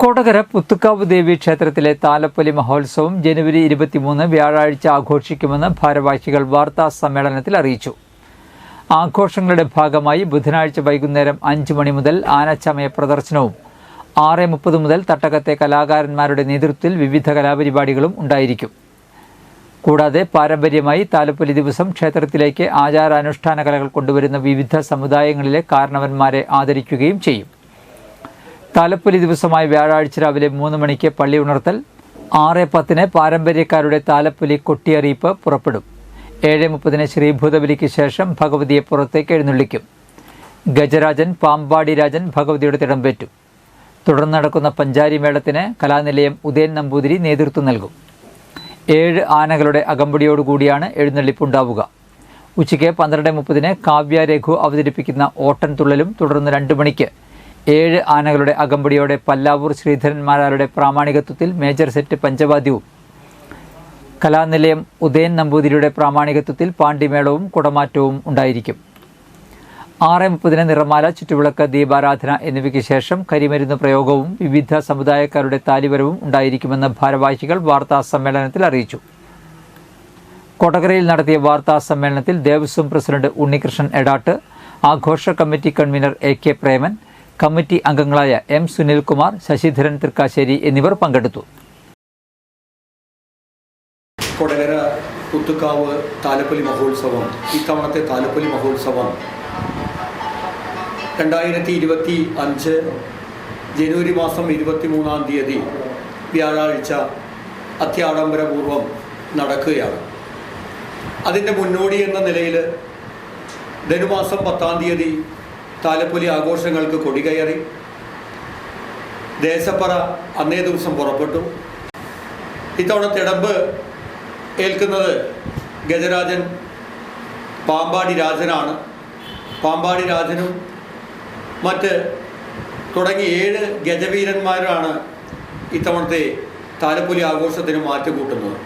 കൊടകര പുത്തുക്കാവ് ദേവി ക്ഷേത്രത്തിലെ താലപ്പൊലി മഹോത്സവം ജനുവരി 23 വ്യാഴാഴ്ച ആഘോഷിക്കുമെന്ന് ഭാരവാഹികൾ വാർത്താ സമ്മേളനത്തിൽ അറിയിച്ചു. ആഘോഷങ്ങളുടെ ഭാഗമായി ബുധനാഴ്ച വൈകുന്നേരം 5 മണി മുതൽ ആനച്ചമയ പ്രദർശനവും 6:30 മുതൽ തട്ടകത്തെ കലാകാരന്മാരുടെ നേതൃത്വത്തിൽ വിവിധ കലാപരിപാടികളും ഉണ്ടായിരിക്കും. കൂടാതെ പാരമ്പര്യമായി താലപ്പൊലി ദിവസം ക്ഷേത്രത്തിലേക്ക് ആചാരാനുഷ്ഠാന കലകൾ കൊണ്ടുവരുന്ന വിവിധ സമുദായങ്ങളിലെ കാരണവന്മാരെ ആദരിക്കുകയും ചെയ്യും. താലപ്പൊലി ദിവസമായ വ്യാഴാഴ്ച രാവിലെ 3 മണിക്ക് പള്ളി ഉണർത്തൽ, 6:10 പാരമ്പര്യക്കാരുടെ താലപ്പൊലി കൊട്ടിയറിയിപ്പ് പുറപ്പെടും. 7:30 ശ്രീഭൂതബലിക്ക് ശേഷം ഭഗവതിയെ പുറത്തേക്ക് എഴുന്നള്ളിക്കും. ഗജരാജൻ പാമ്പാടി രാജൻ ഭഗവതിയുടെ തിടമ്പേറ്റും. തുടർന്ന് നടക്കുന്ന പഞ്ചാരി മേളത്തിന് കലാനിലയം ഉദയൻ നമ്പൂതിരി നേതൃത്വം നൽകും. 7 ആനകളുടെ അകമ്പടിയോടുകൂടിയാണ് എഴുന്നള്ളിപ്പുണ്ടാവുക. ഉച്ചയ്ക്ക് 12:30 കാവ്യ രഘു അവതരിപ്പിക്കുന്ന ഓട്ടൻ തുള്ളലും തുടർന്ന് 2 മണിക്ക് 7 ആനകളുടെ അകമ്പടിയോടെ പല്ലാവൂർ ശ്രീധരന്മാരാരുടെ പ്രാമാണികത്വത്തിൽ മേജർ സെറ്റ് പഞ്ചവാദ്യവും കലാനിലയം ഉദയൻ നമ്പൂതിരിയുടെ പ്രാമാണികത്വത്തിൽ പാണ്ടിമേളവും കുടമാറ്റവും ഉണ്ടായിരിക്കും. 6:30 നിറമാല, ചുറ്റുവിളക്ക്, ദീപാരാധന എന്നിവയ്ക്ക് ശേഷം കരിമരുന്ന് പ്രയോഗവും വിവിധ സമുദായക്കാരുടെ താലിവരവും ഉണ്ടായിരിക്കുമെന്ന് ഭാരവാഹികൾ വാർത്താ സമ്മേളനത്തിൽ അറിയിച്ചു. കൊടകരയിൽ നടത്തിയ വാർത്താ സമ്മേളനത്തിൽ ദേവസ്വം പ്രസിഡന്റ് ഉണ്ണികൃഷ്ണൻ എടാട്ട്, ആഘോഷ committee convener AK Preman, committee അംഗങ്ങളായ M സുനിൽകുമാർ, ശശിധരൻ തൃക്കാശ്ശേരി എന്നിവർ പങ്കെടുത്തു. കൊടകര പുത്തുക്കാവ് താലപ്പൊലി മഹോത്സവം, ഇത്തവണത്തെ താലപ്പൊലി മഹോത്സവം 2025 ജനുവരി മാസം 23-ാം തീയതി വ്യാഴാഴ്ച അത്യാഡംബരപൂർവ്വം നടക്കുകയാണ്. അതിൻ്റെ മുന്നോടി എന്ന നിലയിൽ ധനുമാസം 10-ാം തീയതി താലപ്പൊലി ആഘോഷങ്ങൾക്ക് കൊടികയറി. ദേശപ്പറ അന്നേ ദിവസം പുറപ്പെട്ടു. ഇത്തവണ തിടമ്പ് ഏൽക്കുന്നത് ഗജരാജൻ പാമ്പാടി രാജനാണ്. പാമ്പാടി രാജനും മറ്റ് തുടങ്ങി 7 ഗജവീരന്മാരാണ് ഇത്തവണത്തെ താലപ്പൊലി ആഘോഷത്തിന് മാറ്റുകൂട്ടുന്നത്.